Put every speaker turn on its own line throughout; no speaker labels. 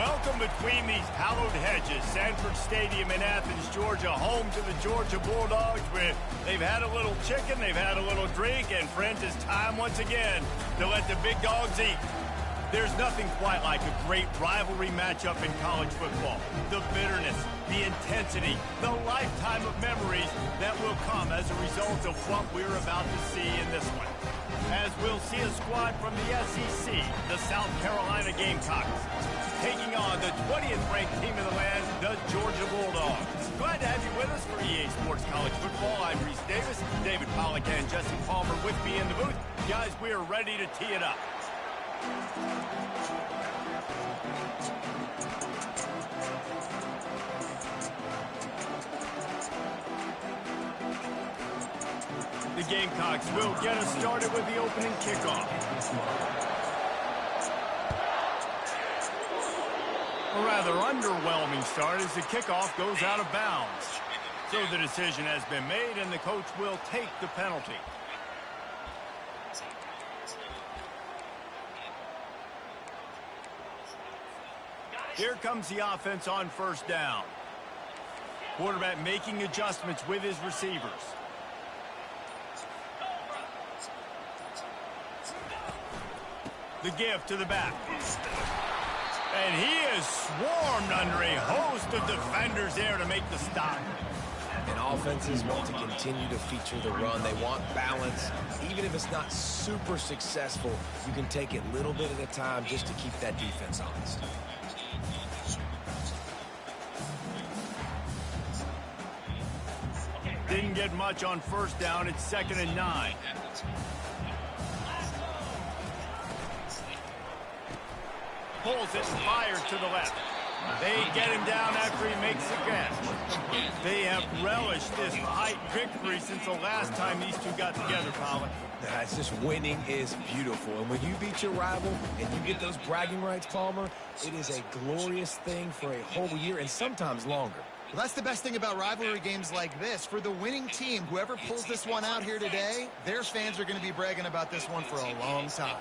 Welcome between these hallowed hedges. Sanford Stadium in Athens, Georgia, home to the Georgia Bulldogs. Where they've had a little chicken, they've had a little drink, and friends, it's time once again to let the big dogs eat. There's nothing quite like a great rivalry matchup in college football. The bitterness, the intensity, the lifetime of memories that will come as a result of what we're about to see in this one. As we'll see a squad from the SEC, the South Carolina Gamecocks, taking on the 20th ranked team in the land, the Georgia Bulldogs. Glad to have you with us for EA Sports College Football. I'm Reese Davis, David Pollack and Jesse Palmer with me in the booth. Guys, we are ready to tee it up. The Gamecocks will get us started with the opening kickoff. A rather underwhelming start as the kickoff goes out of bounds. So the decision has been made and the coach will take the penalty. Here comes the offense on first down. Quarterback making adjustments with his receivers. The give to the back. And he is swarmed under a host of defenders there to make the stop.
And offenses want to continue to feature the run. They want balance. Even if it's not super successful, you can take it little bit at a time just to keep that defense honest.
Didn't get much on first down. It's 2nd and 9. Pulls it and fires to the left. They get him down after he makes the catch. They have relished this tight victory since the last time these two got together, Pollack.
It's just winning is beautiful. And when you beat your rival and you get those bragging rights, Palmer, it is a glorious thing for a whole year and sometimes longer.
Well, that's the best thing about rivalry games like this. For the winning team, whoever pulls this one out here today, their fans are going to be bragging about this one for a long time.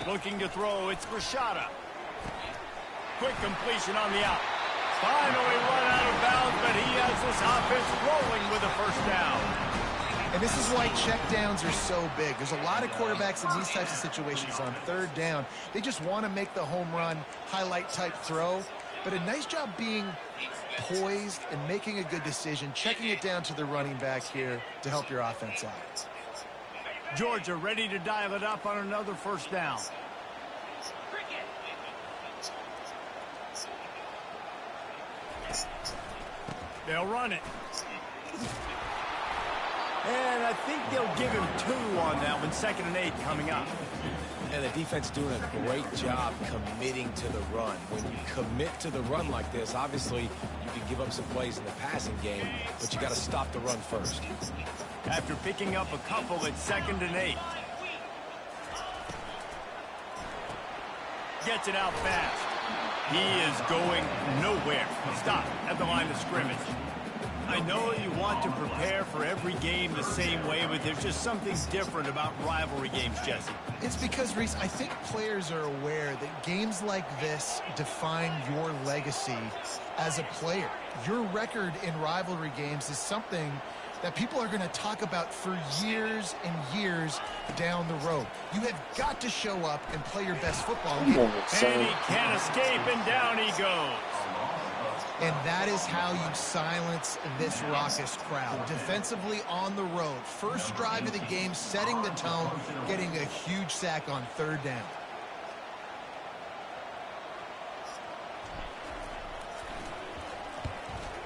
Looking to throw, it's Rashada. Quick completion on the out. Finally run out of bounds, but he has this offense rolling with a first down.
And this is why checkdowns are so big. There's a lot of quarterbacks in these types of situations on third down. They just want to make the home run, highlight type throw. But a nice job being poised and making a good decision, checking it down to the running back here to help your offense out.
Georgia ready to dial it up on another first down. They'll run it. And I think they'll give him 2 on that one. 2nd and 8 coming up.
And the defense doing a great job committing to the run. When you commit to the run like this, obviously you can give up some plays in the passing game, but you got to stop the run first.
After picking up a couple, it's 2nd and 8. Gets it out fast. He is going nowhere. Stop at the line of scrimmage. I know you want to prepare for every game the same way, but there's just something different about rivalry games, Jesse.
It's because, Reese, I think players are aware that games like this define your legacy as a player. Your record in rivalry games is something that people are going to talk about for years and years down the road. You have got to show up and play your best football.
And he can't escape, and down he goes.
And that is how you silence this raucous crowd. Defensively on the road. First drive of the game, setting the tone, getting a huge sack on third down.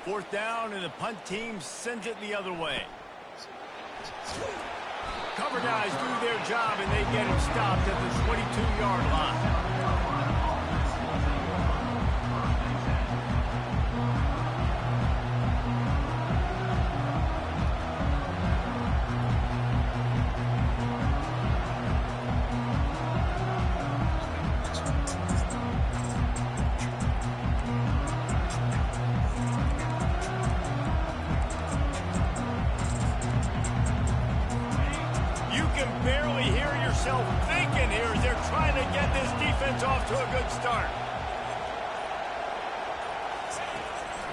Fourth down, and the punt team sends it the other way. Cover guys do their job, and they get him stopped at the 22-yard line. Barely hear yourself thinking here as they're trying to get this defense off to a good start.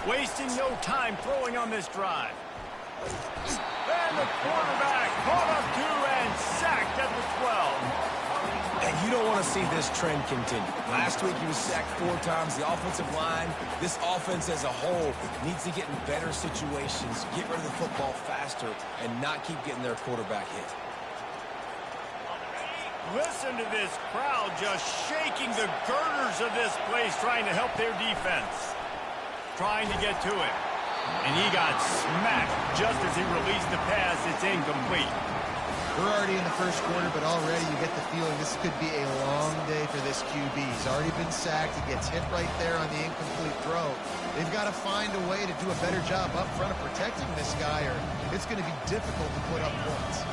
Wasting no time throwing on this drive. And the quarterback caught up to and sacked at the 12.
And you don't want to see this trend continue. Last week he was sacked 4 times. The offensive line, this offense as a whole, needs to get in better situations, get rid of the football faster, and not keep getting their quarterback hit.
Listen to this crowd just shaking the girders of this place, trying to help their defense. Trying to get to it. And he got smacked just as he released the pass. It's incomplete.
We're already in the first quarter, but already you get the feeling this could be a long day for this QB. He's already been sacked. He gets hit right there on the incomplete throw. They've got to find a way to do a better job up front of protecting this guy, or it's going to be difficult to put up points.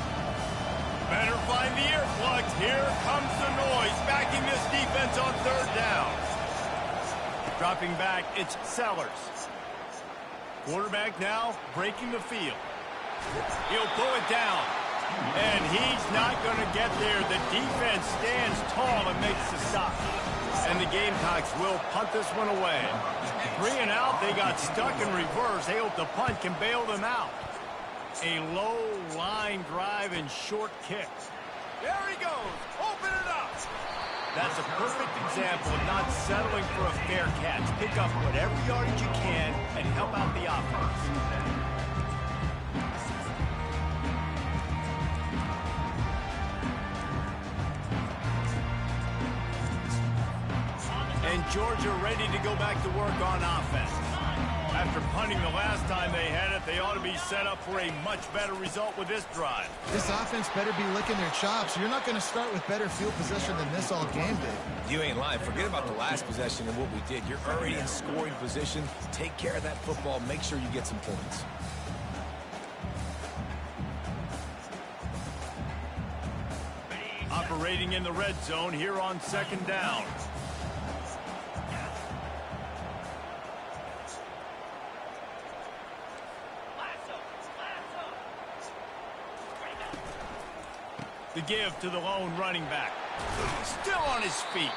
Better find the earplugs. Here comes the noise, backing this defense on 3rd down. Dropping back, it's Sellers. Quarterback now breaking the field. He'll pull it down. And he's not going to get there. The defense stands tall and makes the stop. And the Gamecocks will punt this one away. 3 and out, they got stuck in reverse. They hope the punt can bail them out. A low line drive and short kick. There he goes. Open it up. That's a perfect example of not settling for a fair catch. Pick up whatever yardage you can and help out the offense. And Georgia ready to go back to work on offense. After punting the last time they had it, they ought to be set up for a much better result with this drive.
This offense better be licking their chops. You're not going to start with better field possession than this all game, Dave.
You ain't lying. Forget about the last possession and what we did. You're already in scoring position. Take care of that football. Make sure you get some points.
Operating in the red zone here on 2nd down. The give to the lone running back. Still on his feet.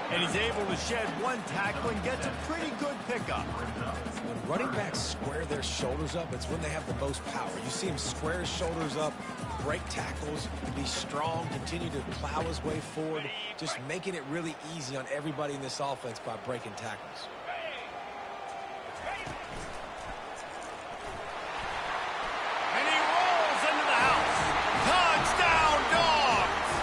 And he's able to shed 1 tackle and gets a pretty good pickup.
When running backs square their shoulders up, it's when they have the most power. You see him square his shoulders up, break tackles, be strong, continue to plow his way forward, just making it really easy on everybody in this offense by breaking tackles.
And he rolls into the house. Touchdown, Dogs!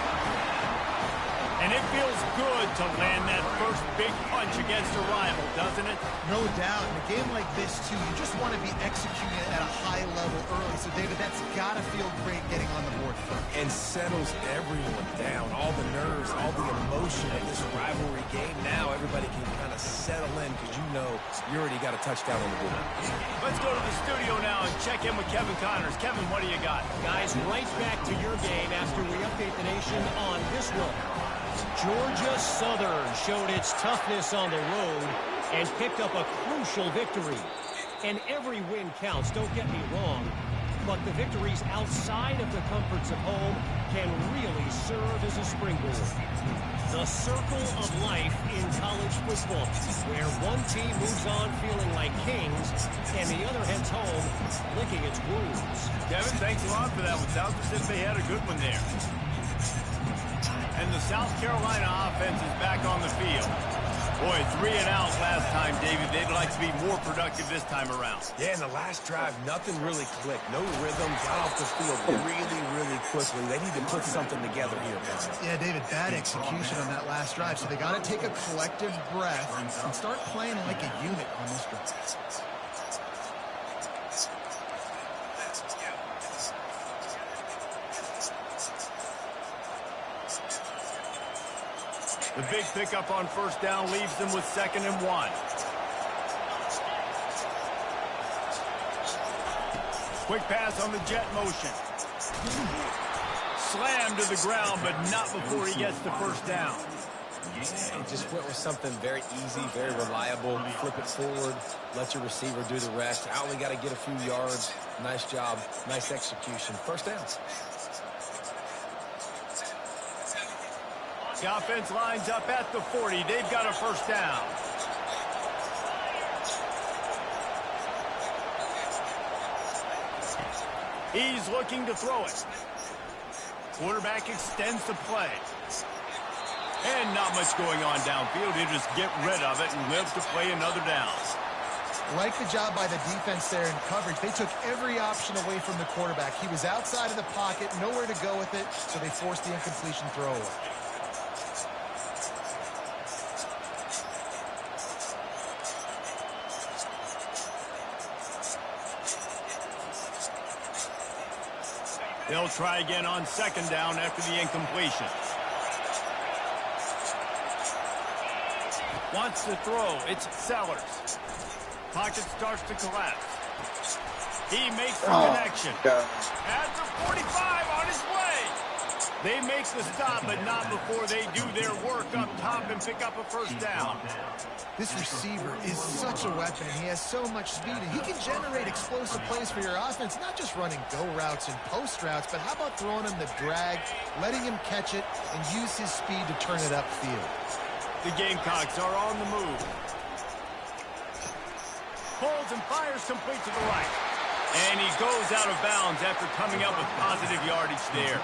And it feels good to land that first big punch against a rival, doesn't it?
No doubt. In a game like this, too, you just want to be executing it at a high level early. So, David, that's got to feel great getting on the board first.
And settles everyone down. All the nerves, all the emotion of this rivalry game. Now everybody can kind of settle in because you know you already got a touchdown on the board.
Let's go to the studio now and check in with Kevin Connors. Kevin, what do you got?
Guys, right back to your game after we update the nation on this one. Georgia Southern showed its toughness on the road and picked up a crucial victory. And every win counts, don't get me wrong, but the victories outside of the comforts of home can really serve as a springboard. The circle of life in college football, where one team moves on feeling like kings and the other heads home licking its wounds.
Kevin, thanks a lot for that one. Sounds as if they had a good one there. And the South Carolina offense is back on the field. Boy, 3 and out last time, David. They'd like to be more productive this time around.
Yeah, in the last drive, nothing really clicked. No rhythm, got off the field really quickly. They need to put something together here, man.
Yeah, David, bad execution on that last drive. So they got to take a collective breath and start playing like a unit on this drive.
The big pickup on 1st down leaves them with 2nd and 1. Quick pass on the jet motion. Slammed to the ground, but not before he gets the 1st down.
And just went with something very easy, very reliable. Flip it forward, let your receiver do the rest. I only got to get a few yards. Nice job, nice execution. 1st down.
The offense lines up at the 40. They've got a first down. He's looking to throw it. Quarterback extends the play. And not much going on downfield. He'll just get rid of it and live to play another down.
Like the job by the defense there in coverage. They took every option away from the quarterback. He was outside of the pocket, nowhere to go with it, so they forced the incompletion throw away.
They'll try again on second down after the incompletion. Wants to throw. It's Sellers. Pocket starts to collapse. He makes the connection. At the 45 on his way. They make the stop, but not before they do their work up top and pick up a first down.
This receiver is such a weapon. He has so much speed, and he can generate explosive plays for your offense, not just running go routes and post routes, but how about throwing him the drag, letting him catch it, and use his speed to turn it upfield.
The Gamecocks are on the move. Pulls and fires complete to the right. And he goes out of bounds after coming up with positive yardage there.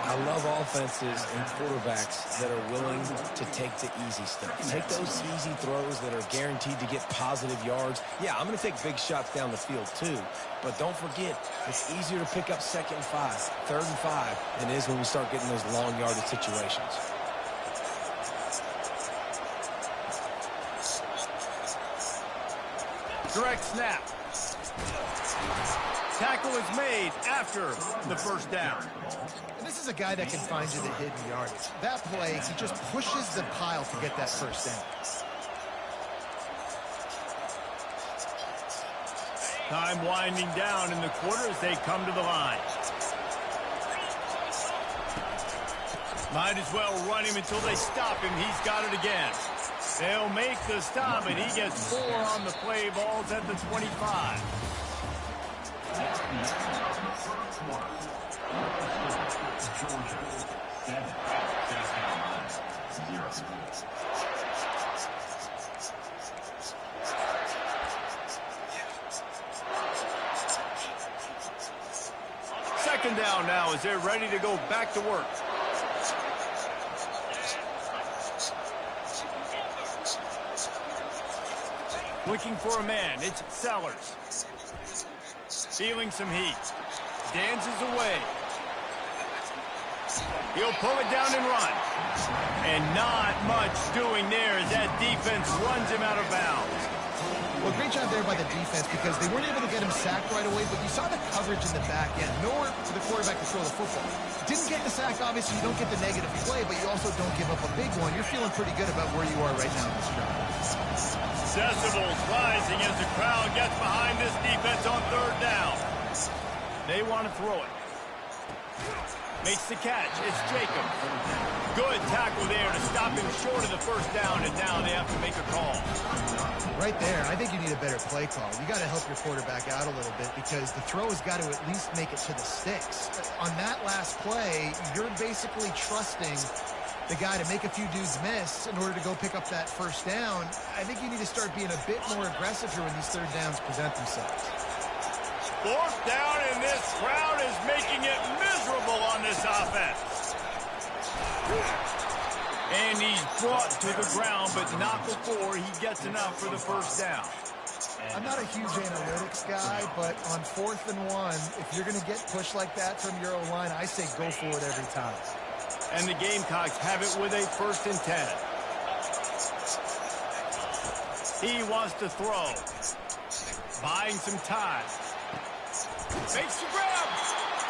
I love offenses and quarterbacks that are willing to take the easy stuff. Take those easy throws that are guaranteed to get positive yards. Yeah, I'm going to take big shots down the field too. But don't forget, it's easier to pick up 2nd and 5, 3rd and 5 than it is when we start getting those long yardage situations.
Direct snap. Tackle is made after the first down.
And this is a guy that can find you the hidden yardage. That play, he just pushes the pile to get that first down.
Time winding down in the quarter as they come to the line. Might as well run him until they stop him. He's got it again. They'll make the stop, and he gets 4 on the play. Balls at the 25. Second down now as they're ready to go back to work. Looking for a man. It's Sellers. Feeling some heat. Dances away. He'll pull it down and run. And not much doing there as that defense runs him out of bounds.
Well, great job there by the defense because they weren't able to get him sacked right away, but you saw the coverage in the back end. Nowhere for the quarterback to throw the football. Didn't get the sack, obviously. You don't get the negative play, but you also don't give up a big one. You're feeling pretty good about where you are right now in this drive.
Decibels rising as the crowd gets behind this defense on third down. They want to throw it. Makes the catch. It's Jacob. Good tackle there to stop him short of the first down, and now they have to make a call.
Right there, I think you need a better play call. You got to help your quarterback out a little bit because the throw has got to at least make it to the sticks. On that last play, you're basically trusting the guy to make a few dudes miss in order to go pick up that first down. I think you need to start being a bit more aggressive here when these third downs present themselves.
Fourth down, and this crowd is making it miserable on this offense. And he's brought to the ground, but not before he gets enough for the first down.
I'm not a huge analytics guy, but on 4th and 1, if you're going to get pushed like that from your O-line, I say go for it every time.
And the Gamecocks have it with a 1st and 10. He wants to throw. Buying some time. Makes the grab.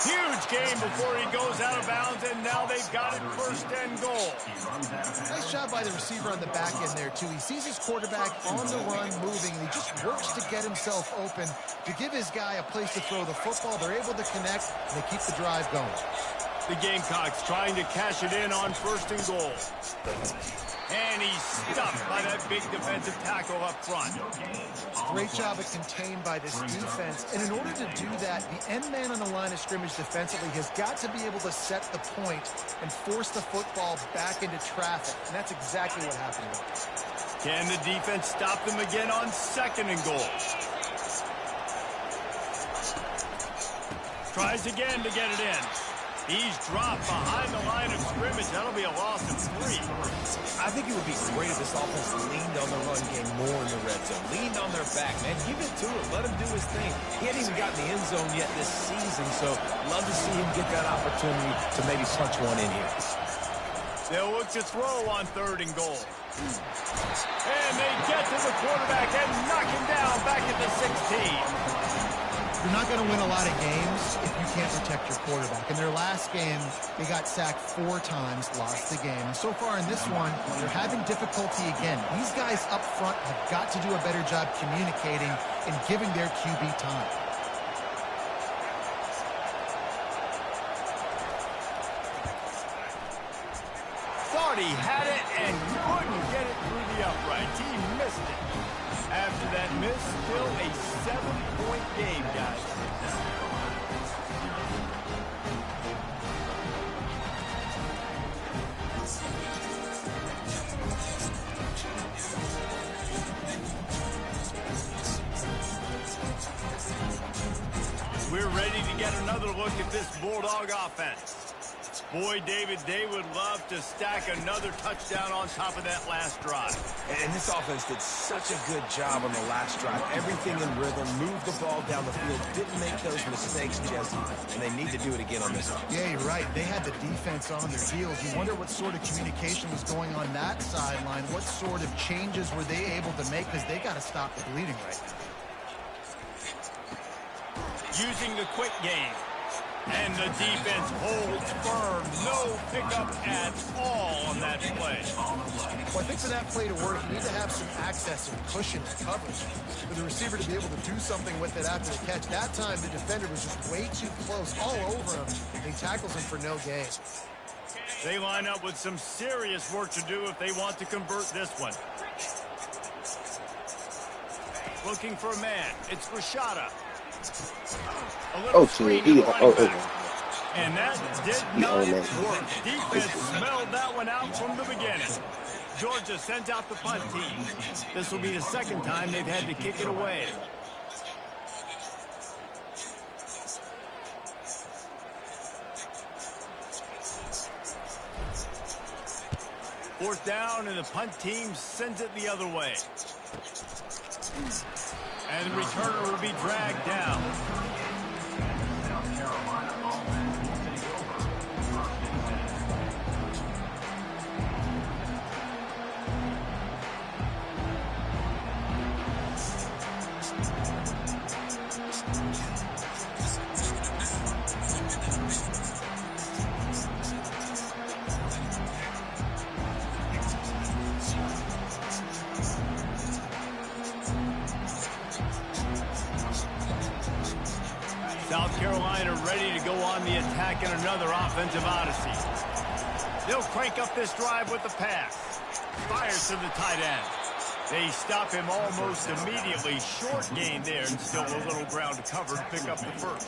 Huge game before he goes out of bounds, and now they've got it 1st and goal.
Nice job by the receiver on the back end there, too. He sees his quarterback on the run moving, and he just works to get himself open to give his guy a place to throw the football. They're able to connect, and they keep the drive going.
The Gamecocks trying to cash it in on 1st and goal. And he's stuffed by that big defensive tackle up front.
Great job at contained by this defense. And in order to do that, the end man on the line of scrimmage defensively has got to be able to set the point and force the football back into traffic. And that's exactly what happened.
Can the defense stop them again on 2nd and goal? Tries again to get it in. He's dropped behind the line of scrimmage. That'll be a loss of 3.
I think it would be great if this offense leaned on the run game more in the red zone. Leaned on their back, man. Give it to him. Let him do his thing. He hasn't even gotten the end zone yet this season, so love to see him get that opportunity to maybe punch one in here.
They'll look to throw on 3rd and goal. And they get to the quarterback and knock him down back at the 16.
You're not going to win a lot of games if you can't protect your quarterback. In their last game, they got sacked 4 times, lost the game. And so far in this one, they're having difficulty again. These guys up front have got to do a better job communicating and giving their QB time.
Thought he had it and couldn't get it through the uprights. He missed it. After that miss, still a 7-point game, guys. We're ready to get another look at this Bulldog offense. Boy, David, they would love to stack another touchdown on top of that last drive.
And this offense did such a good job on the last drive. Everything in rhythm, moved the ball down the field, didn't make those mistakes, Jesse, and they need to do it again on this one.
Yeah, you're right. They had the defense on their heels. You wonder what sort of communication was going on that sideline. What sort of changes were they able to make, because they got to stop the bleeding right now.
Using the quick game. And the defense holds firm. No pickup at all on that play.
Well, I think for that play to work, you need to have some access and cushion to coverage. For the receiver to be able to do something with it after the catch. That time, the defender was just way too close, all over him. He tackles him for no gain.
They line up with some serious work to do if they want to convert this one. Looking for a man. It's Rashada. And that did not work. Defense smelled that one out from the beginning. Georgia sends out the punt team. This will be the 2nd time they've had to kick it away. Fourth down, and the punt team sends it the other way. And the returner will be dragged down. South Carolina ready to go on the attack in another offensive odyssey. They'll crank up this drive with the pass. Fires to the tight end. They stop him almost immediately. Short gain there, and still a little ground to cover to pick up the first.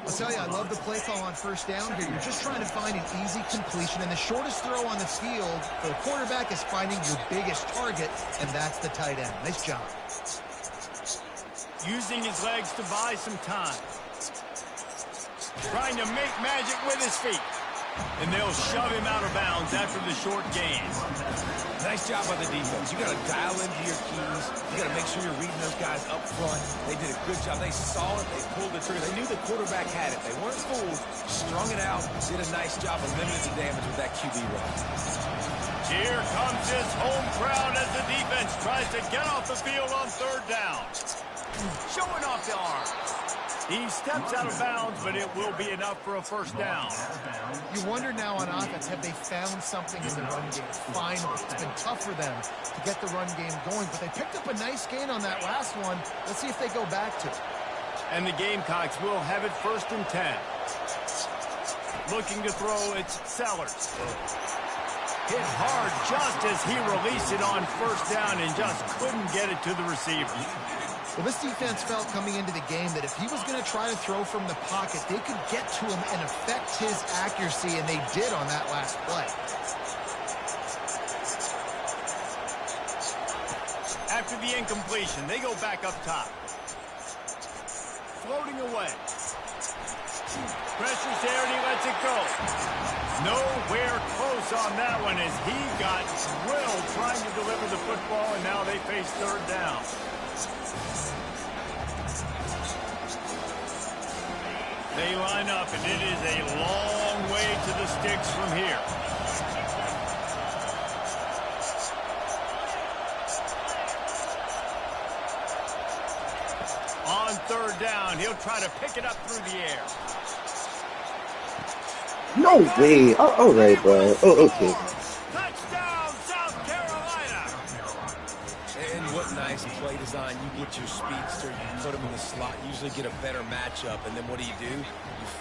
I'll tell you, I love the play call on first down here. You're just trying to find an easy completion, and the shortest throw on the field for the quarterback is finding your biggest target, and that's the tight end. Nice job.
Using his legs to buy some time. Trying to make magic with his feet. And they'll shove him out of bounds after the short gain.
Nice job by the defense. You got to dial into your keys. You got to make sure you're reading those guys up front. They did a good job. They saw it. They pulled the trigger. They knew the quarterback had it. They weren't fooled. Strung it out. Did a nice job of limiting the damage with that QB run.
Here comes his home crowd as the defense tries to get off the field on 3rd down. Showing off the arm. He steps out of bounds, but it will be enough for a first down.
You wonder now on offense, have they found something in the run game? Finally, it's been tough for them to get the run game going, but they picked up a nice gain on that last one. Let's see if they go back to it.
And the Gamecocks will have it 1st and 10. Looking to throw, it's Sellers. Hit hard just as he released it on first down and just couldn't get it to the receiver.
Well, this defense felt coming into the game that if he was going to try to throw from the pocket, they could get to him and affect his accuracy, and they did on that last play.
After the incompletion, they go back up top. Floating away. Pressure's there and he lets it go. Nowhere close on that one as he got drilled trying to deliver the football, and now they face third down. They line up, and it is a long way to the sticks from here. On third down, he'll try to pick it up through the air.
No way. Oh, all right, bro. Oh, okay.
Touchdown, South Carolina.
And what nice play design. You get your speedster, you put him in the slot, usually get a better matchup, and then what do? You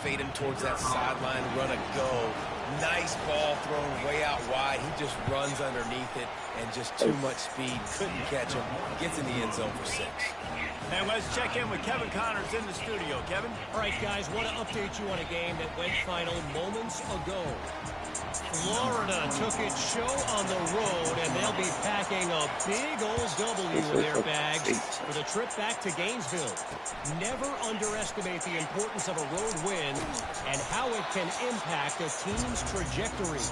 fade him towards that sideline, run a go. Nice ball thrown way out wide. He just runs underneath it, and just too much speed. Couldn't catch him. Gets in the end zone for 6.
And let's check in with Kevin Connors in the studio. Kevin?
All right, guys, want to update you on a game that went final moments ago. Florida took its show on the road, and they'll be packing a big old W in their bags for the trip back to Gainesville. Never underestimate the importance of a road win and how it can impact a team's trajectory.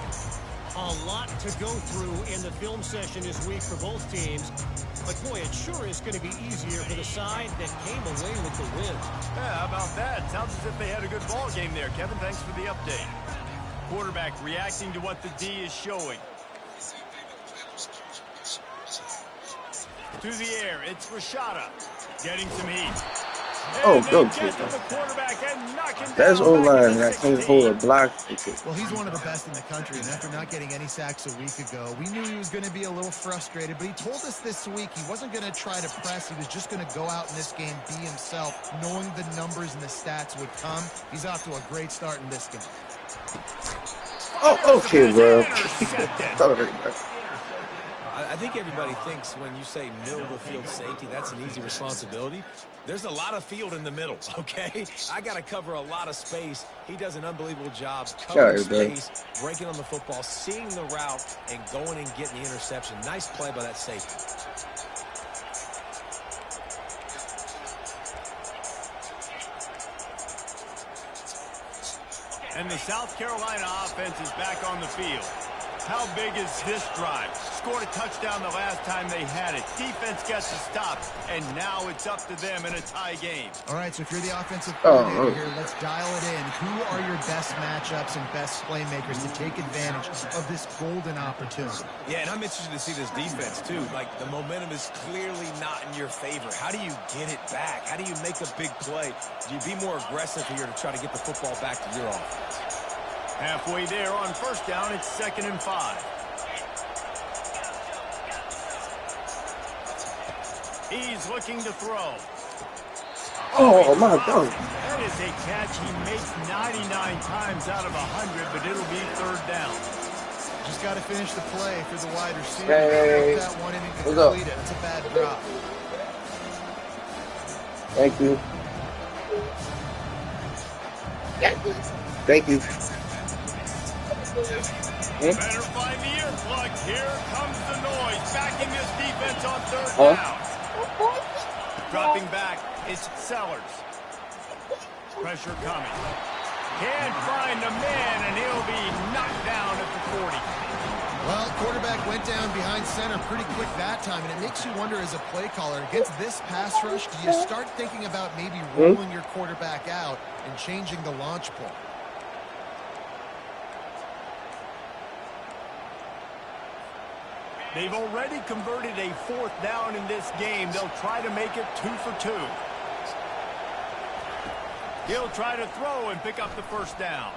A lot to go through in the film session this week for both teams. But, boy, it sure is going to be easier for the side that came away with the win.
Yeah, how about that? Sounds as if they had a good ball game there, Kevin. Thanks for the update. Quarterback reacting to what the D is showing. Through the air, it's Rashada getting some heat.
Oh, go kid. That's O-line. I can't hold a block.
Well, he's one of the best in the country, and after not getting any sacks a week ago, we knew he was going to be a little frustrated, but he told us this week he wasn't going to try to press. He was just going to go out in this game, be himself, knowing the numbers and the stats would come. He's off to a great start in this game.
Oh, okay, bro.
I think everybody thinks when you say middle of the field safety, that's an easy responsibility. There's a lot of field in the middle, okay? I got to cover a lot of space. He does an unbelievable job covering space, breaking on the football, seeing the route, and going and getting the interception. Nice play by that safety.
And the South Carolina offense is back on the field. How big is this drive? Scored a touchdown the last time they had it. Defense gets a stop, and now it's up to them in a tie game.
All right, so if you're the offensive coordinator here, let's dial it in. Who are your best matchups and best playmakers to take advantage of this golden opportunity?
Yeah, and I'm interested to see this defense, too. Like, the momentum is clearly not in your favor. How do you get it back? How do you make a big play? Do you be more aggressive here to try to get the football back to your offense?
Halfway there on first down, it's 2nd and 5. He's looking to throw.
Oh, my God.
That is a catch he makes 99 times out of 100, but it'll be 3rd down.
Just got to finish the play for the wide receiver.
Hey,
that one in and complete it. It's a bad drop.
Thank you. Thank you.
Better find the earplug. Here comes the noise. Backing this defense on 3rd down. Dropping back, it's Sellers. Pressure coming. Can't find a man, and he'll be knocked down at the 40.
Well, quarterback went down behind center pretty quick that time, and it makes you wonder as a play caller, against this pass rush, do you start thinking about maybe rolling your quarterback out and changing the launch point?
They've already converted a 4th down in this game. They'll try to make it 2 for 2. He'll try to throw and pick up the 1st down.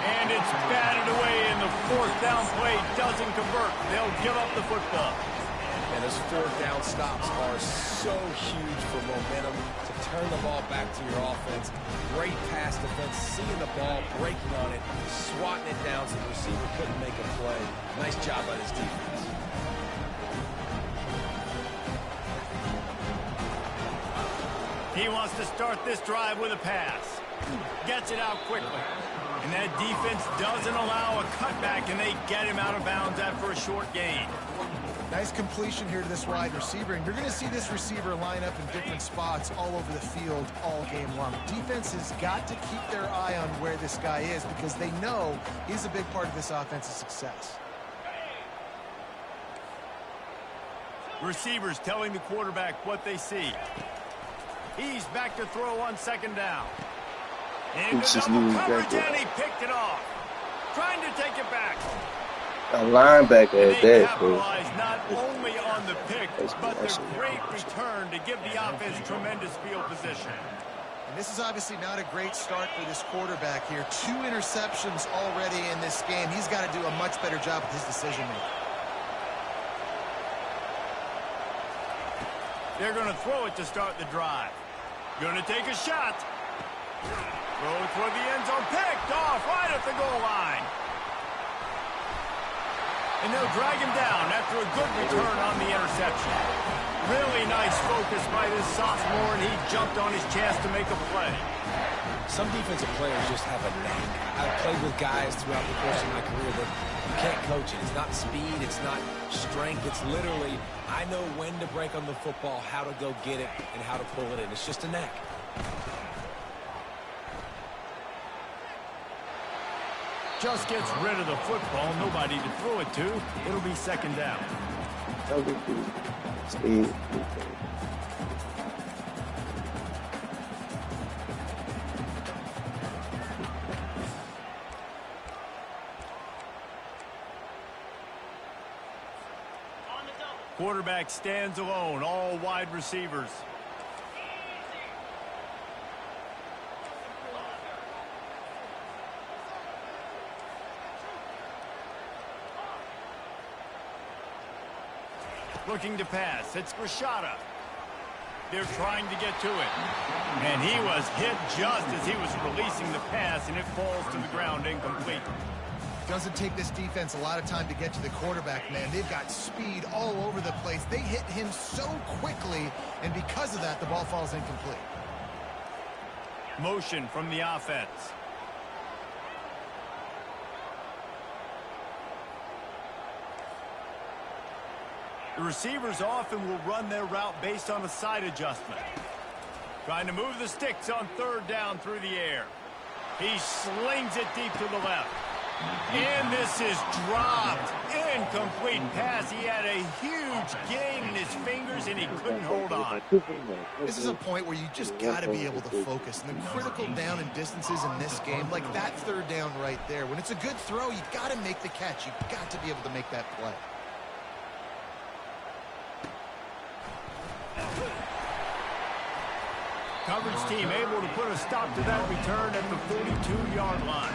And it's batted away, and the 4th down play doesn't convert. They'll give up the football.
And those fourth down stops are so huge for momentum to turn the ball back to your offense. Great pass defense, seeing the ball, breaking on it, swatting it down so the receiver couldn't make a play. Nice job by this defense.
He wants to start this drive with a pass. Gets it out quickly. And that defense doesn't allow a cutback, and they get him out of bounds after a short gain.
Nice completion here to this wide receiver, and you're going to see this receiver line up in different spots all over the field all game long. Defense has got to keep their eye on where this guy is because they know he's a big part of this offense's success.
Receivers telling the quarterback what they see. He's back to throw on second down. Into double coverage, and he picked it off. Trying to take it back.
A linebacker at that,
capitalize not only on the pick, but the great return to give the offense tremendous field position.
And this is obviously not a great start for this quarterback here. 2 interceptions already in this game. He's got to do a much better job with his decision-making.
They're going to throw it to start the drive. Going to take a shot. Throw it toward the end zone. Picked off right at the goal line. And they'll drag him down after a good return on the interception. Really nice focus by this sophomore, and he jumped on his chance to make a play.
Some defensive players just have a knack. I've played with guys throughout the course of my career that you can't coach it. It's not speed, it's not strength. It's literally, I know when to break on the football, how to go get it, and how to pull it in. It's just a knack.
Just gets rid of the football. Nobody to throw it to. It'll be second down. Quarterback stands alone, all wide receivers. Looking to pass. It's Rashada. They're trying to get to it. And he was hit just as he was releasing the pass, and it falls to the ground incomplete.
Doesn't take this defense a lot of time to get to the quarterback, man. They've got speed all over the place. They hit him so quickly, and because of that, the ball falls incomplete.
Motion from the offense. The receivers often will run their route based on a side adjustment. Trying to move the sticks on third down through the air. He slings it deep to the left. And this is dropped. Incomplete pass. He had a huge gain in his fingers, and he couldn't hold on.
This is a point where you just got to be able to focus. And the critical down and distances in this game, like that third down right there, when it's a good throw, you got to make the catch. You've got to be able to make that play.
Coverage team able to put a stop to that return at the 42-yard line.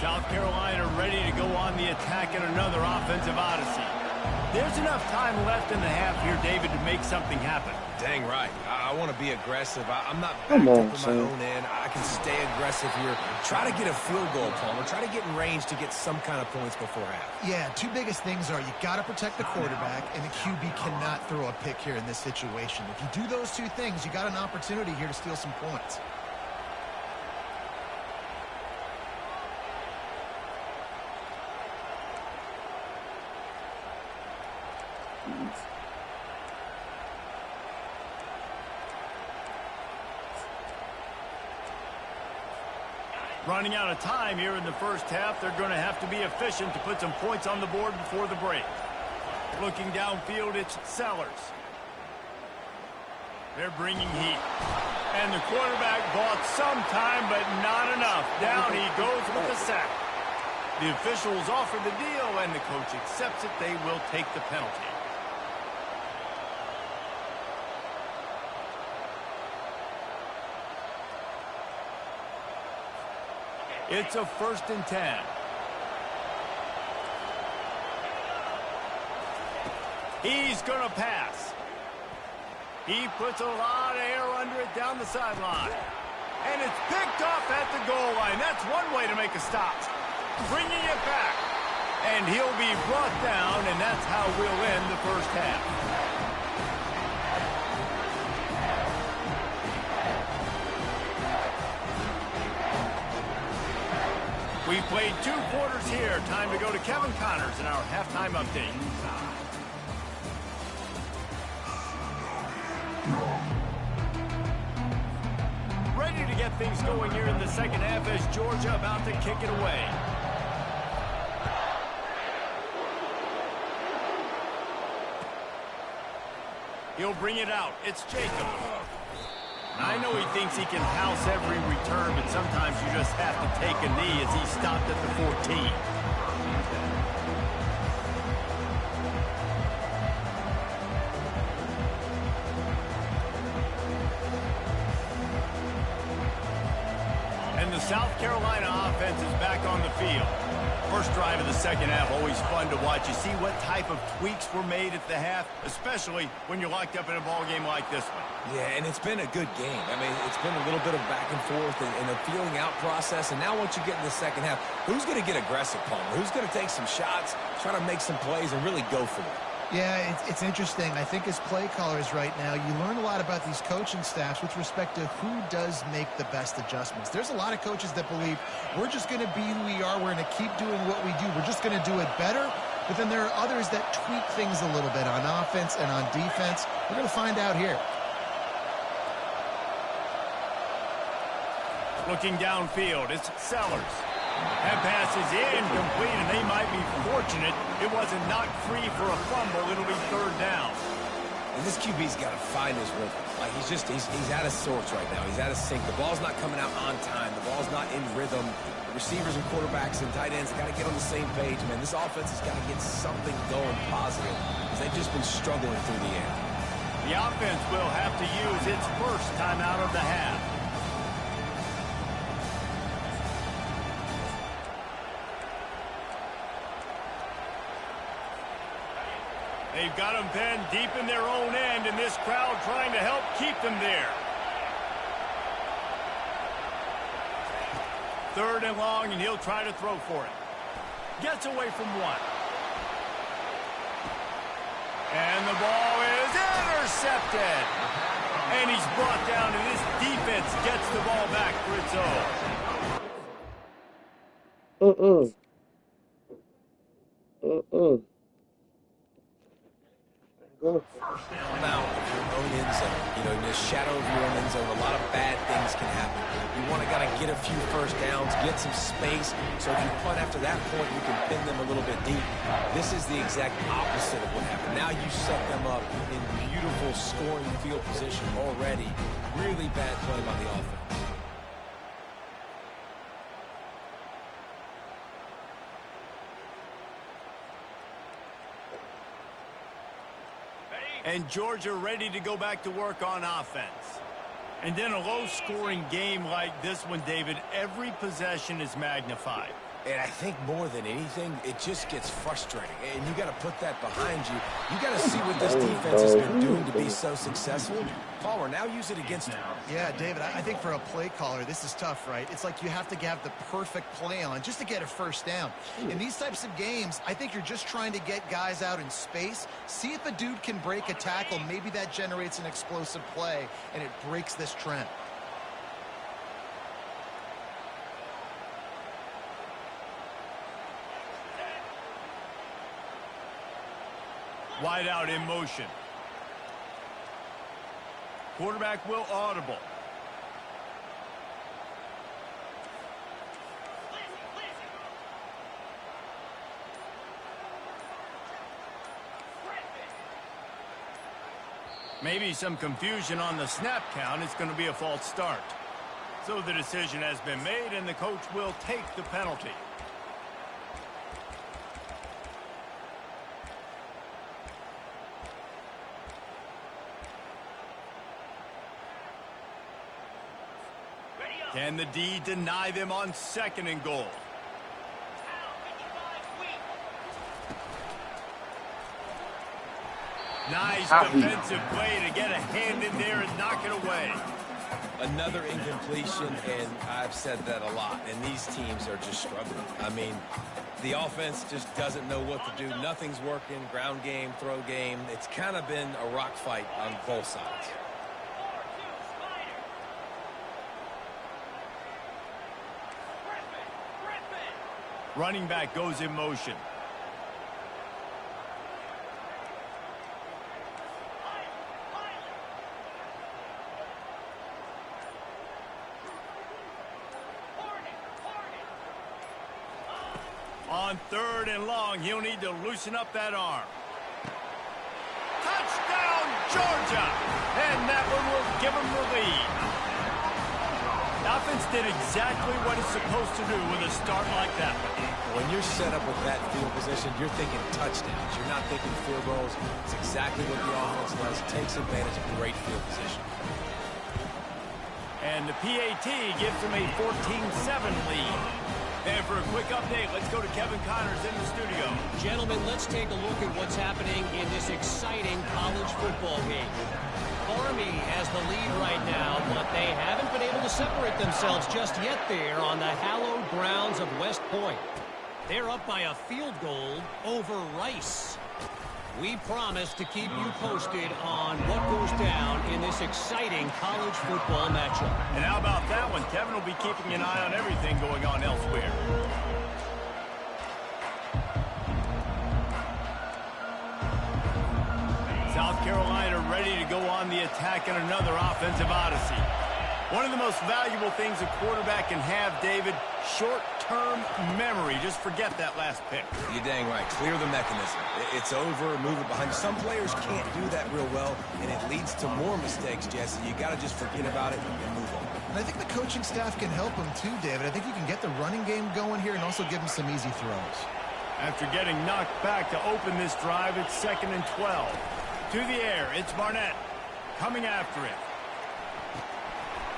South Carolina ready to go on the attack in another offensive odyssey. There's enough time left in the half here, David, to make something happen.
Dang right. I want to be aggressive. I'm not backed up in my own end. I can stay aggressive here. Try to get a field goal, Palmer. Try to get in range to get some kind of points before half.
Yeah, 2 biggest things are you got to protect the quarterback, and the QB cannot throw a pick here in this situation. If you do those 2 things, you got an opportunity here to steal some points.
Running out of time here in the first half. They're going to have to be efficient to put some points on the board before the break. Looking downfield, it's Sellers. They're bringing heat. And the quarterback bought some time, but not enough. Down he goes with the sack. The officials offer the deal, and the coach accepts it. They will take the penalty. It's a 1st and 10. He's going to pass. He puts a lot of air under it down the sideline. And it's picked off at the goal line. That's one way to make a stop. Bringing it back. And he'll be brought down, and that's how we'll end the first half. We played 2 quarters here. Time to go to Kevin Connors in our halftime update. Ready to get things going here in the second half as Georgia about to kick it away. He'll bring it out. It's Jacob. I know he thinks he can house every return, but sometimes you just have to take a knee as he stopped at the 14. And the South Carolina offense is back on the field. First drive of the second half, always fun to watch. You see what type of tweaks were made at the half, especially when you're locked up in a ball game like this one.
Yeah, and it's been a good game. I mean, it's been a little bit of back and forth and a feeling out process. And now once you get in the second half, who's going to get aggressive, Palmer? Who's going to take some shots, try to make some plays, and really go for it?
Yeah, it's interesting. I think as play callers right now, you learn a lot about these coaching staffs with respect to who does make the best adjustments. There's a lot of coaches that believe we're just going to be who we are. We're going to keep doing what we do. We're just going to do it better. But then there are others that tweak things a little bit on offense and on defense. We're going to find out here.
Looking downfield, it's Sellers. That pass is incomplete, and they might be fortunate it wasn't knocked free for a fumble. It'll be 3rd down.
And this QB's got to find his rhythm. Like he's out of sorts right now. He's out of sync. The ball's not coming out on time. The ball's not in rhythm. The receivers and quarterbacks and tight ends got to get on the same page, man. This offense has got to get something going positive because they've just been struggling through the air.
The offense will have to use its first timeout of the half. They've got them pinned deep in their own end, and this crowd trying to help keep them there. 3rd and long, and he'll try to throw for it. Gets away from 1. And the ball is intercepted. And he's brought down, and this defense gets the ball back for its own.
Now, if your own end zone, in the shadow of your own end zone, a lot of bad things can happen. You want to get a few first downs, get some space, so if you punt after that point, you can pin them a little bit deep. This is the exact opposite of what happened. Now you set them up in beautiful scoring field position already. Really bad play by the offense.
And Georgia ready to go back to work on offense. And in a low-scoring game like this one, David, every possession is magnified.
And I think more than anything, it just gets frustrating. And you got to put that behind you. You got to see what this defense has been doing to be so successful. Palmer, now use it against him.
Yeah, David, I think for a play caller, this is tough, right? It's like you have to have the perfect play on just to get a first down. In these types of games, I think you're just trying to get guys out in space, see if a dude can break a tackle. Maybe that generates an explosive play, and it breaks this trend.
Wide out in motion. Quarterback will audible. Maybe some confusion on the snap count. It's going to be a false start. So the decision has been made, and the coach will take the penalty. Can the D deny them on 2nd and goal? Nice defensive play to get a hand in there and knock it away.
Another incompletion, and I've said that a lot, and these teams are just struggling. I mean, the offense just doesn't know what to do. Nothing's working. Ground game, throw game. It's kind of been a rock fight on both sides.
Running back goes in motion. On 3rd and long, he'll need to loosen up that arm. Touchdown, Georgia! And that one will give them the lead. The offense did exactly what it's supposed to do with a start like that.
When you're set up with that field position, you're thinking touchdowns. You're not thinking field goals. It's exactly what the offense does. Takes advantage of great field position.
And the PAT gives them a 14-7 lead. And for a quick update, let's go to Kevin Connors in the studio.
Gentlemen, let's take a look at what's happening in this exciting college football game. Army has the lead right now, but they haven't been able to separate themselves just yet there on the hallowed grounds of West Point. They're up by a field goal over Rice. We promise to keep you posted on what goes down in this exciting college football matchup.
And how about that one? Kevin will be keeping an eye on everything going on elsewhere. South Carolina ready to go on the attack in another offensive odyssey. One of the most valuable things a quarterback can have, David, short-term memory. Just forget that last pick.
You're dang right. Clear the mechanism. It's over, move it behind. Some players can't do that real well, and it leads to more mistakes, Jesse. You got to just forget about it and move on.
And I think the coaching staff can help him too, David. I think you can get the running game going here and also give him some easy throws.
After getting knocked back to open this drive, it's 2nd and 12. To the air, it's Barnett coming after it.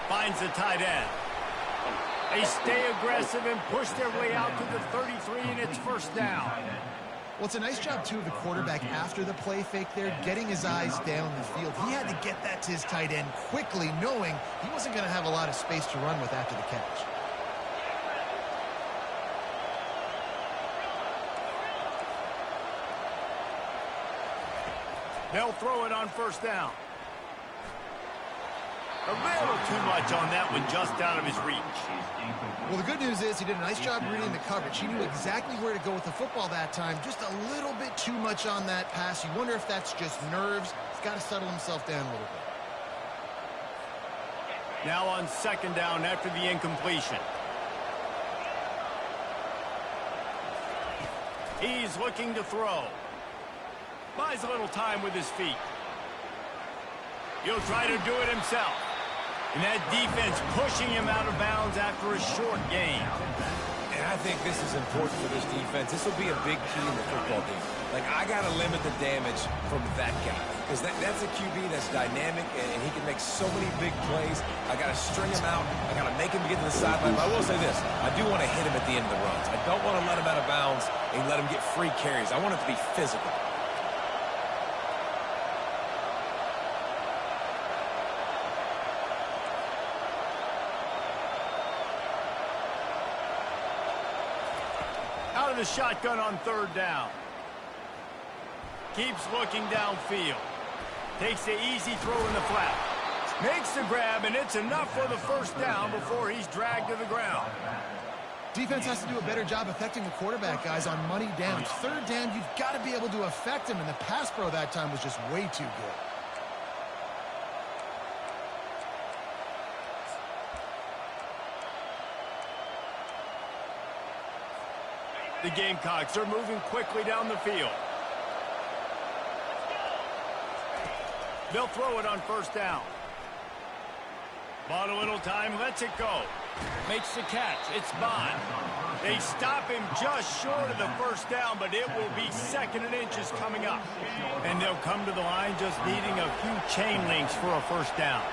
Finds the tight end. They stay aggressive and push their way out to the 33, and it's 1st down.
Well, it's a nice job, too, of the quarterback after the play fake there, getting his eyes down the field. He had to get that to his tight end quickly, knowing he wasn't going to have a lot of space to run with after the catch.
They'll throw it on 1st down. A little too much on that one, just out of his reach.
Well, the good news is he did a nice job reading the coverage. He knew exactly where to go with the football that time. Just a little bit too much on that pass. You wonder if that's just nerves. He's got to settle himself down a little bit.
Now on 2nd down after the incompletion. He's looking to throw. Buys a little time with his feet. He'll try to do it himself. And that defense pushing him out of bounds after a short gain.
And I think this is important for this defense. This will be a big key in the football game. Like, I got to limit the damage from that guy. Because that's a QB that's dynamic, and he can make so many big plays. I got to string him out. I got to make him get to the sideline. But I will say this. I do want to hit him at the end of the runs. I don't want to let him out of bounds and let him get free carries. I want it to be physical.
Out of the shotgun on 3rd down. Keeps looking downfield. Takes the easy throw in the flat. Makes the grab, and it's enough for the 1st down before he's dragged to the ground.
Defense has to do a better job affecting the quarterback, guys, on money downs. 3rd down, you've got to be able to affect him, and the pass pro that time was just way too good.
The Gamecocks are moving quickly down the field. They'll throw it on 1st down. Bought a little time, lets it go. Makes the catch. It's Bond. They stop him just short of the 1st down, but it will be 2nd and inches coming up. And they'll come to the line just needing a few chain links for a 1st down.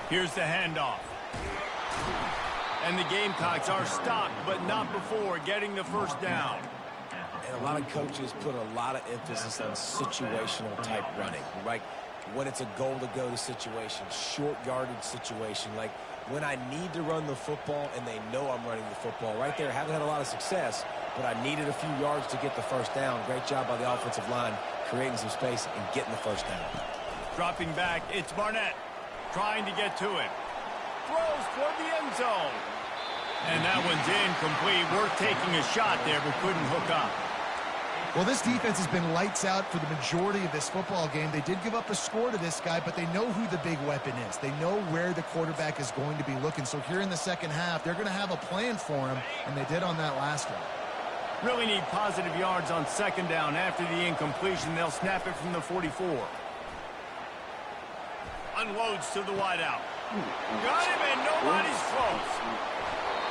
Here's the handoff. And the Gamecocks are stopped, but not before getting the first down.
And a lot of coaches put a lot of emphasis on situational type running, right? When it's a goal-to-go situation, short yardage situation, like when I need to run the football and they know I'm running the football. Right there, haven't had a lot of success, but I needed a few yards to get the first down. Great job by the offensive line creating some space and getting the first down.
Dropping back, it's Barnett trying to get to it. Throws toward the end zone. And that one's incomplete. Worth taking a shot there, but couldn't hook up.
Well, this defense has been lights out for the majority of this football game. They did give up a score to this guy, but they know who the big weapon is. They know where the quarterback is going to be looking. So here in the second half, they're going to have a plan for him, and they did on that last one.
Really need positive yards on second down. After the incompletion, they'll snap it from the 44. Unloads to the wideout. Got him, and nobody's close.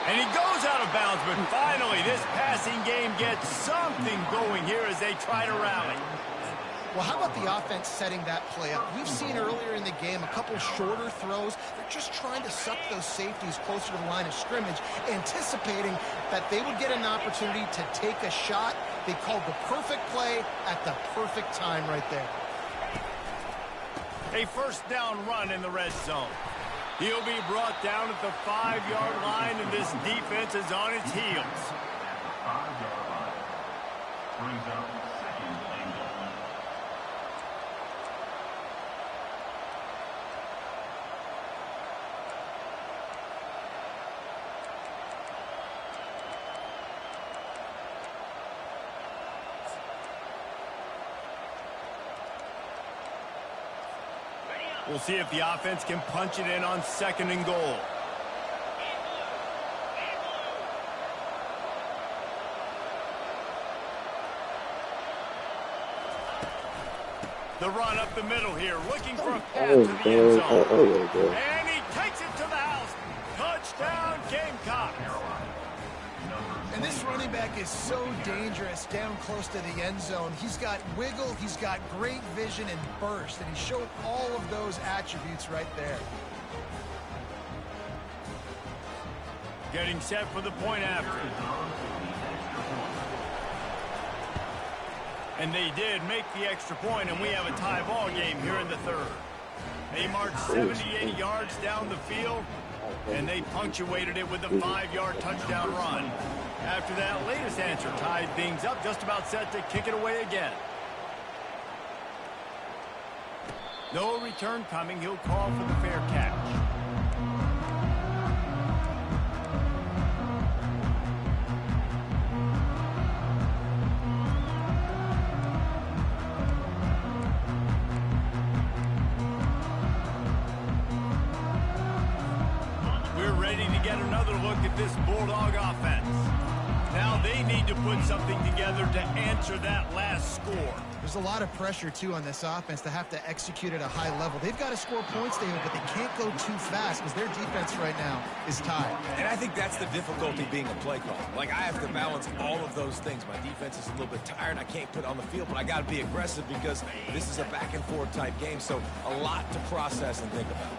And he goes out of bounds, but finally this passing game gets something going here as they try to rally.
Well, how about the offense setting that play up? We've seen earlier in the game a couple shorter throws. They're just trying to suck those safeties closer to the line of scrimmage, anticipating that they would get an opportunity to take a shot. They called the perfect play at the perfect time right there.
A first down run in the red zone. He'll be brought down at the 5-yard line, and this defense is on its heels. We'll see if the offense can punch it in on second and goal. The run up the middle here, looking for a path to the end zone. And he takes it to the house. Touchdown, Gamecocks.
And this running back is so dangerous down close to the end zone. He's got wiggle, he's got great vision and burst, and he showed all of those attributes right there.
Getting set for the point after. And they did make the extra point, and we have a tie ball game here in the third. They marched 78 yards down the field, and they punctuated it with a 5-yard touchdown run. After that latest answer tied things up, just about set to kick it away again. No return coming. He'll call for the fair catch. We're ready to get another look at this Bulldog offense. Now they need to put something together to answer that last score.
There's a lot of pressure, too, on this offense to have to execute at a high level. They've got to score points, David, but they can't go too fast because their defense right now is tied.
And I think that's the difficulty being a play caller. Like, I have to balance all of those things. My defense is a little bit tired. I can't put it on the field, but I got to be aggressive because this is a back-and-forth type game, so a lot to process and think about.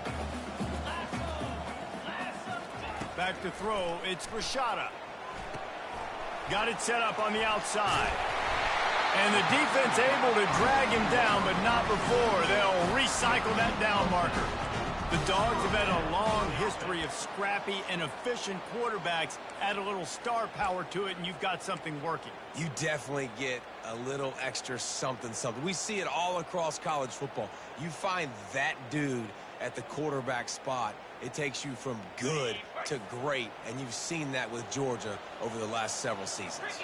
Back to throw, it's Rashada. Got it set up on the outside. And the defense able to drag him down, but not before. They'll recycle that down marker. The Dogs have had a long history of scrappy and efficient quarterbacks. Add a little star power to it, and you've got something working.
You definitely get a little extra something. We see it all across college football. You find that dude at the quarterback spot, it takes you from good to great, and you've seen that with Georgia over the last several seasons.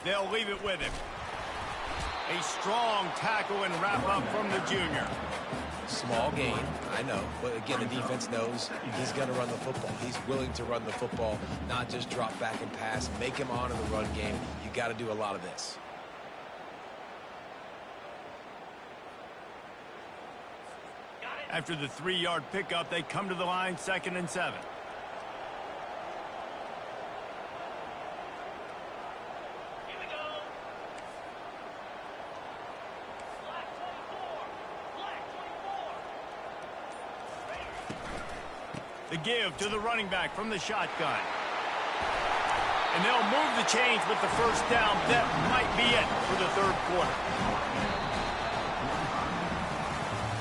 They'll leave it with him. A strong tackle and wrap up from the junior.
Small gain, I know, but again, the defense knows he's going to run the football. He's willing to run the football, not just drop back and pass, make him honor the run game. You got to do a lot of this.
After the 3-yard pickup, they come to the line, 2nd and 7. The give to the running back from the shotgun. And they'll move the chains with the first down. That might be it for the third quarter.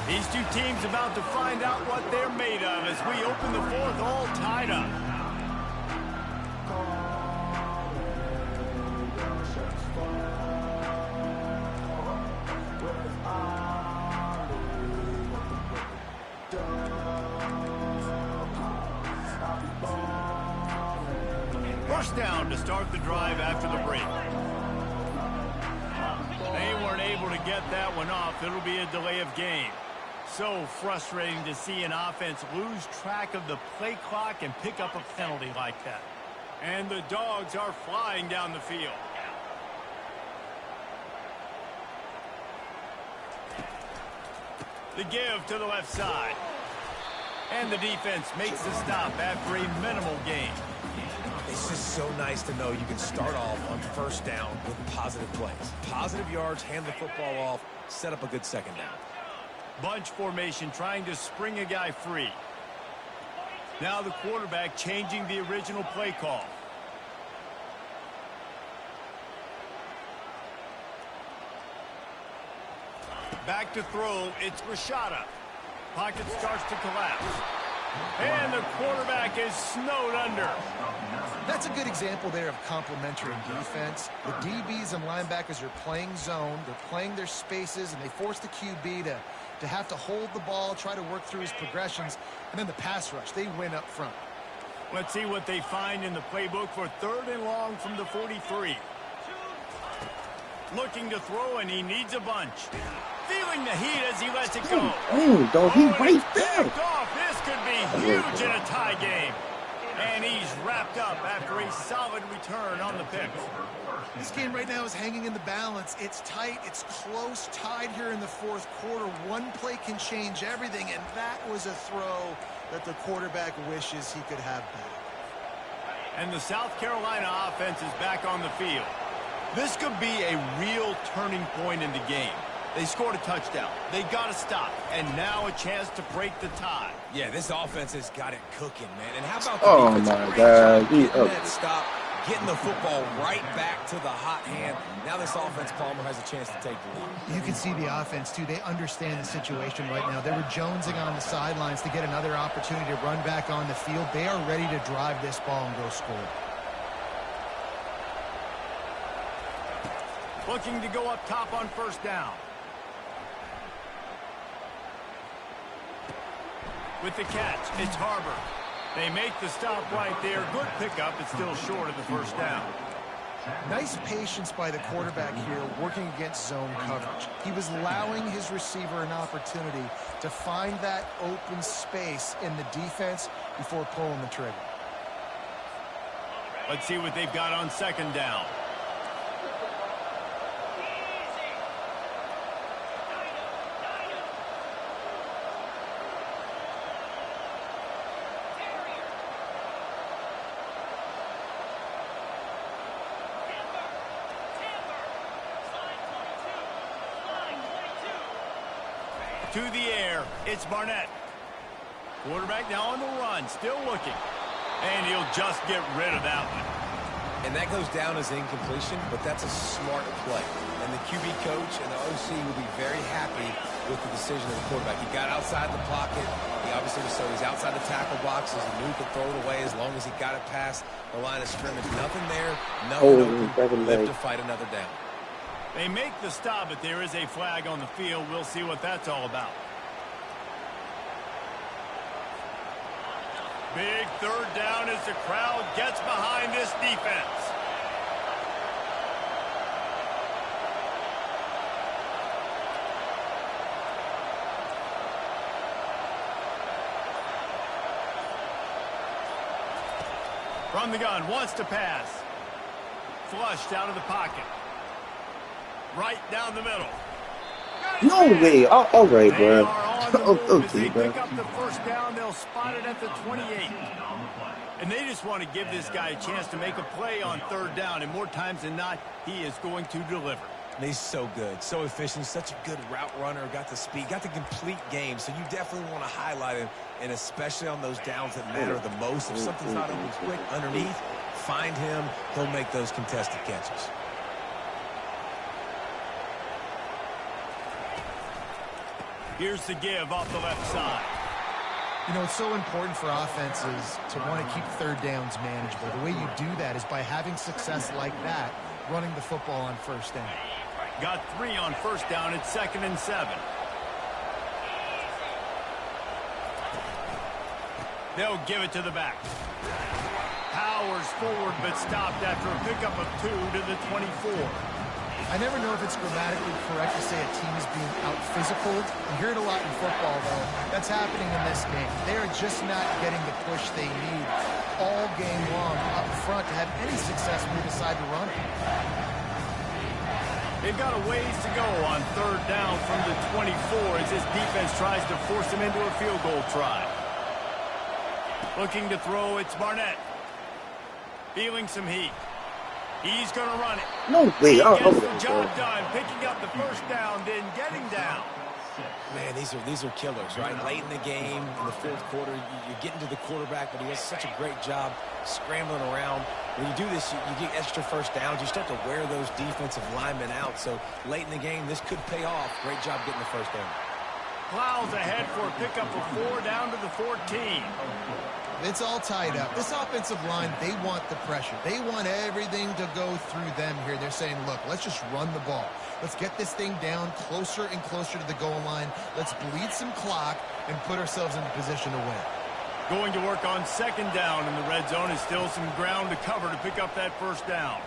These two teams about to find out what they're made of as we open the fourth all tied up. First down to start the drive after the break. They weren't able to get that one off. It'll be a delay of game. So frustrating to see an offense lose track of the play clock and pick up a penalty like that. And the Dogs are flying down the field. The give to the left side. And the defense makes the stop after a minimal gain.
It's just so nice to know you can start off on first down with positive plays. Positive yards, hand the football off, set up a good second down.
Bunch formation trying to spring a guy free. Now the quarterback changing the original play call. Back to throw, it's Rashada. Pocket starts to collapse. And the quarterback is snowed under.
That's a good example there of complementary defense. The DBs and linebackers are playing zone. They're playing their spaces, and they force the QB to have to hold the ball, try to work through his progressions, and then the pass rush. They win up front.
Let's see what they find in the playbook for 3rd and long from the 43. Looking to throw, and he needs a bunch. Feeling the heat as he lets it go.
Don't he right there?
This could be huge in a tie game. And he's wrapped up after a solid return on the pick.
This game right now is hanging in the balance. It's tight. It's close, tied here in the fourth quarter. One play can change everything, and that was a throw that the quarterback wishes he could have back.
And the South Carolina offense is back on the field. This could be a real turning point in the game. They scored a touchdown. They got a stop. And now a chance to break the tie.
Yeah, this offense has got it cooking, man. And how about
the
defense?
My God.
Getting that stop, getting the football right back to the hot hand. Now this offense, Palmer, has a chance to take the lead.
You can see the offense, too. They understand the situation right now. They were jonesing on the sidelines to get another opportunity to run back on the field. They are ready to drive this ball and go score.
Looking to go up top on first down. With the catch, it's Harbor. They make the stop right there. Good pickup. It's still short of the first down.
Nice patience by the quarterback here working against zone coverage. He was allowing his receiver an opportunity to find that open space in the defense before pulling the trigger.
Let's see what they've got on second down. To the air, it's Barnett. Quarterback now on the run, still looking. And he'll just get rid of that one.
And that goes down as incompletion, but that's a smart play. And the QB coach and the OC will be very happy with the decision of the quarterback. He got outside the pocket. He obviously was so he's outside the tackle boxes. He knew he could throw it away as long as he got it past the line of scrimmage. Nothing there, nothing open. Live to fight another down.
They make the stop, but there is a flag on the field. We'll see what that's all about. Big third down as the crowd gets behind this defense. From the gun, wants to pass. Flushed out of the pocket. Right down the middle.
No way. All right, bro.
Okay, bro. Pick up the first down. They'll spot it at the 28. And they just want to give this guy a chance to make a play on third down. And more times than not, he is going to deliver.
And he's so good, so efficient, such a good route runner, got the speed, got the complete game. So you definitely want to highlight him, and especially on those downs that matter the most. If something's not open quick underneath, find him. He'll make those contested catches.
Here's the give off the left side.
You know, it's so important for offenses to want to keep third downs manageable. The way you do that is by having success like that, running the football on first down.
Got 3 on first down at 2nd and 7. They'll give it to the back. Powers forward, but stopped after a pickup of 2 to the 24.
I never know if it's grammatically correct to say a team is being out-physicaled. You hear it a lot in football, though. That's happening in this game. They are just not getting the push they need all game long up front to have any success when they decide to run it.
They've got a ways to go on 3rd down from the 24 as this defense tries to force them into a field goal try. Looking to throw, it's Barnett. Feeling some heat. He's going to run it.
No way.
He gets the job done, picking up the first down, then getting down.
Man, these are killers, right? Late in the game, in the 4th quarter, you're getting to the quarterback, but he does such a great job scrambling around. When you do this, you get extra first downs. You start to wear those defensive linemen out. So late in the game, this could pay off. Great job getting the first down.
Plows ahead for a pickup of 4 down to the 14.
It's all tied up. This offensive line, they want the pressure. They want everything to go through them here. They're saying, look, let's just run the ball. Let's get this thing down closer and closer to the goal line. Let's bleed some clock and put ourselves in position to win.
Going to work on 2nd down in the red zone is still some ground to cover to pick up that first down.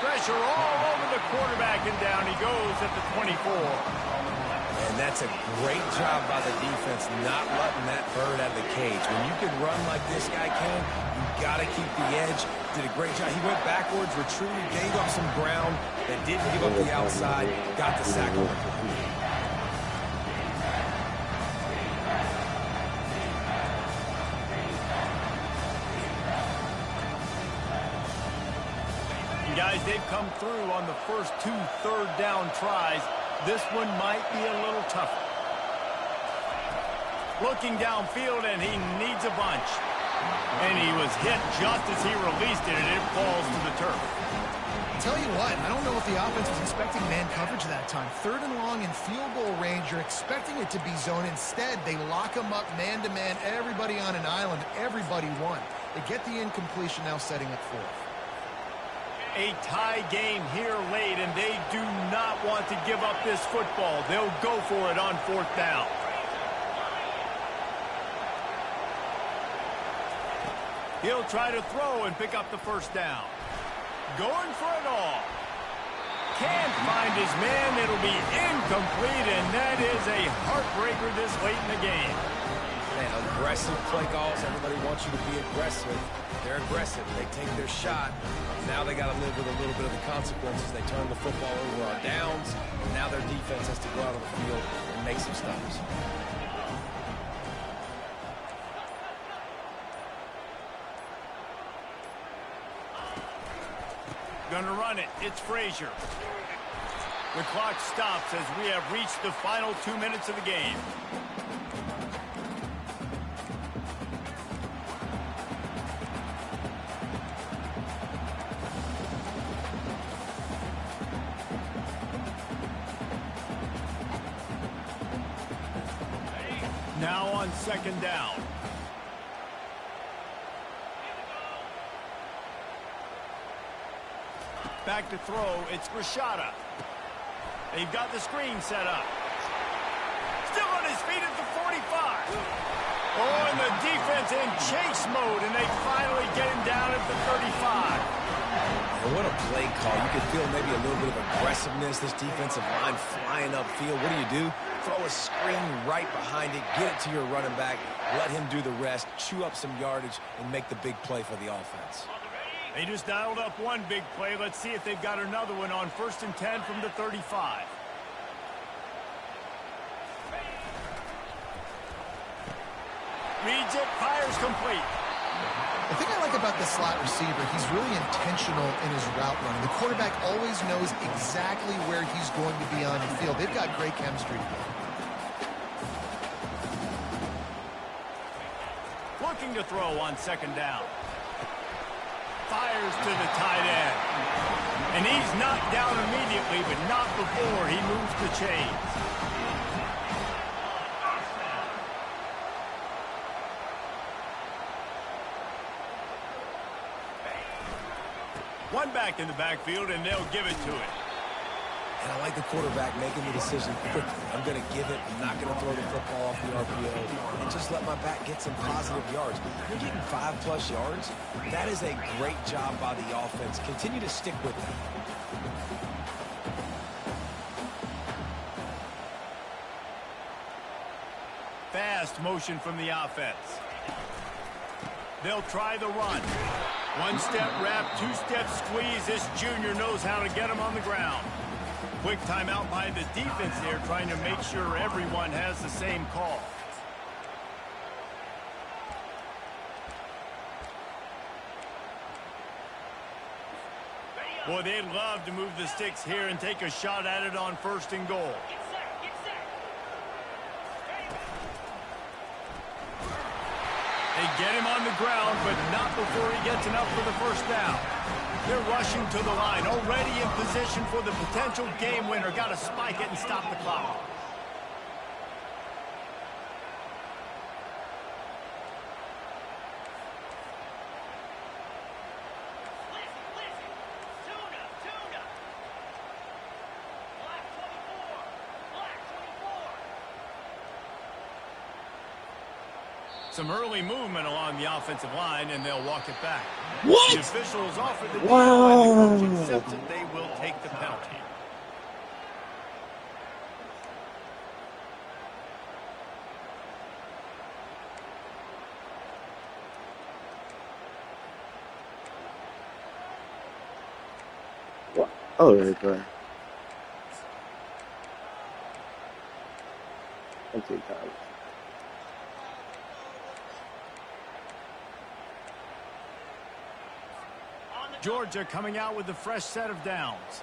Pressure all over the quarterback, and down he goes at the 24.
And that's a great job by the defense, not letting that bird out of the cage. When you can run like this guy can, you got to keep the edge. Did a great job. He went backwards, retreated, gave up some ground, that didn't give up the outside, got the sack on the play.
Guys, they've come through on the first 2 third down tries. This one might be a little tougher. Looking downfield, and he needs a bunch. And he was hit just as he released it, and it falls to the turf.
Tell you what, I don't know if the offense was expecting man coverage that time. 3rd and long in field goal range, you're expecting it to be zone. Instead, they lock them up man-to-man, everybody on an island, everybody won. They get the incompletion, now setting up 4th.
A tie game here late, and they do not want to give up this football. They'll go for it on 4th down. He'll try to throw and pick up the first down. Going for it all. Can't find his man. It'll be incomplete, and that is a heartbreaker this late in the game.
Man, aggressive play calls. Everybody wants you to be aggressive. They're aggressive. They take their shot. Now they got to live with a little bit of the consequences. They turn the football over on downs. And now their defense has to go out on the field and make some stops.
Gonna run it. It's Frazier. The clock stops as we have reached the final 2 minutes of the game. Now on 2nd down. Back to throw, it's Rashada. They've got the screen set up. Still on his feet at the 45. Oh, and the defense in chase mode, and they finally get him down at the 35.
And what a play call. You could feel maybe a little bit of aggressiveness, this defensive line flying upfield. What do? Throw a screen right behind it, get it to your running back, let him do the rest, chew up some yardage, and make the big play for the offense.
They just dialed up one big play. Let's see if they've got another one on 1st and 10 from the 35. Reads it, fires complete.
The thing I like about the slot receiver, he's really intentional in his route running. The quarterback always knows exactly where he's going to be on the field. They've got great chemistry together.
Looking to throw on second down. Fires to the tight end. And he's knocked down immediately, but not before he moves the chains. One back in the backfield, and they'll give it to it.
And I like the quarterback making the decision quickly. I'm going to give it. I'm not going to throw the football off the RPO and just let my back get some positive yards. You're getting 5+ yards. That is a great job by the offense. Continue to stick with it.
Fast motion from the offense. They'll try the run. One-step wrap, two-step squeeze. This junior knows how to get him on the ground. Quick timeout by the defense there, trying to make sure everyone has the same call. Boy, they'd love to move the sticks here and take a shot at it on 1st and goal. They get him on the ground, but not before he gets enough for the 1st down. They're rushing to the line, already in position for the potential game winner. Got to spike it and stop the clock. Some early movement along the offensive line, and they'll walk it back.
What?
The officials offer the deal, and the coach accepts it. They will take the penalty.
What? Oh, okay. Okay, Tyler.
Georgia coming out with a fresh set of downs.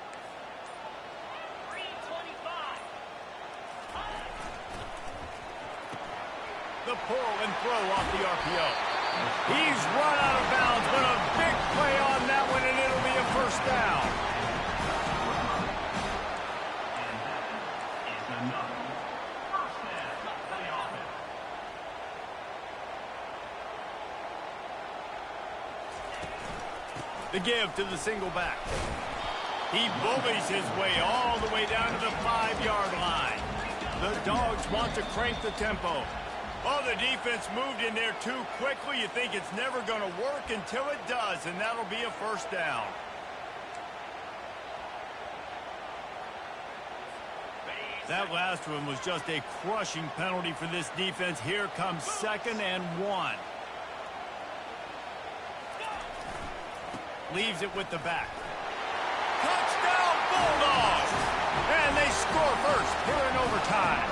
The pull and throw off the RPO. He's run out of bounds, but a big play on that one, and it'll be a 1st down. The give to the single back. He bullies his way all the way down to the 5-yard line. The Dogs want to crank the tempo. Oh, the defense moved in there too quickly. You think it's never going to work until it does, and that'll be a 1st down. That last one was just a crushing penalty for this defense. Here comes 2nd and 1. Leaves it with the back. Touchdown, Bulldogs! And they score first here in overtime.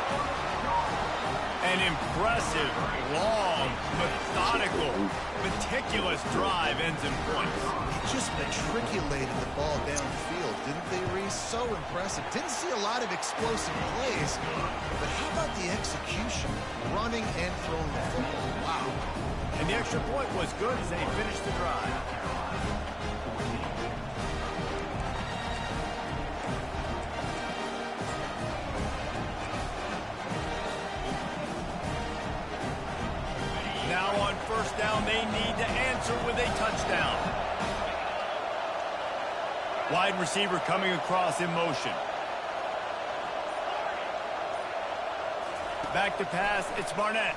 An impressive, long, methodical, meticulous drive ends in points.
They just matriculated the ball downfield, didn't they, Reese? So impressive. Didn't see a lot of explosive plays, but how about the execution? Running and throwing the football. Wow.
And the extra point was good as they finished the drive. Now on 1st down, they need to answer with a touchdown. Wide receiver coming across in motion. Back to pass, it's Barnett.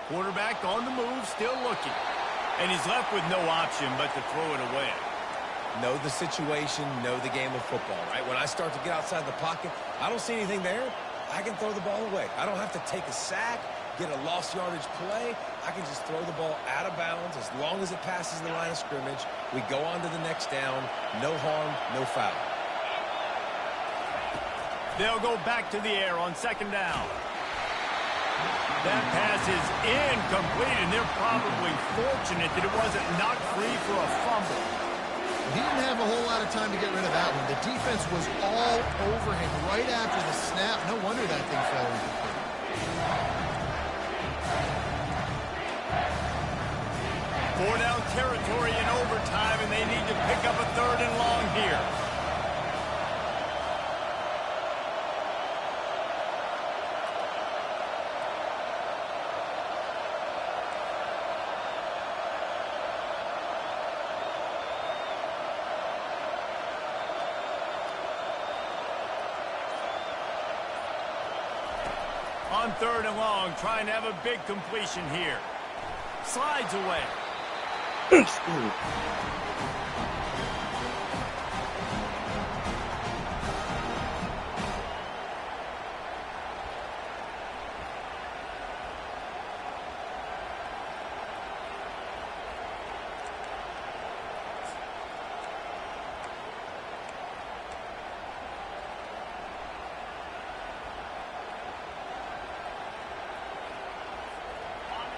Quarterback on the move, still looking. And he's left with no option but to throw it away.
Know the situation, know the game of football, right? When I start to get outside the pocket, I don't see anything there. I can throw the ball away. I don't have to take a sack, get a lost yardage play. I can just throw the ball out of bounds as long as it passes the line of scrimmage. We go on to the next down. No harm, no foul.
They'll go back to the air on 2nd down. That pass is incomplete, and they're probably fortunate that it wasn't knocked free for a fumble.
He didn't have a whole lot of time to get rid of that one. The defense was all over him right after the snap. No wonder that thing fell incomplete.
Four down territory in overtime, and they need to pick up a 3rd and long here. On 3rd and long, trying to have a big completion here. Slides away.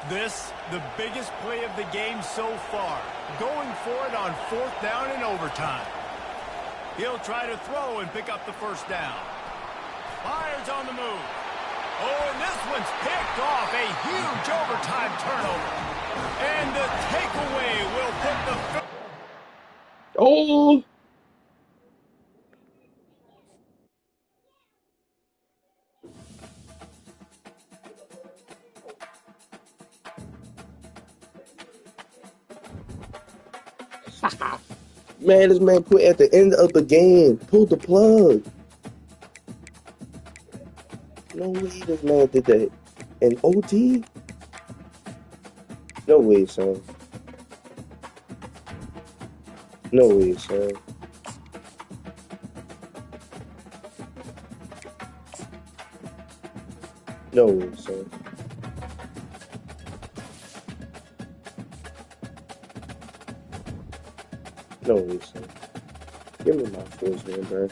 This, the biggest play of the game so far. Going for it on 4th down in overtime. He'll try to throw and pick up the 1st down. Fires on the move. Oh, and this one's picked off. A huge overtime turnover. And the takeaway will put the...
Oh! Man, this man put at the end of the game. Pull the plug. No way this man did that. And OT? No way, son. No way, son. No way, son. No way, son. Give me my first one, bro.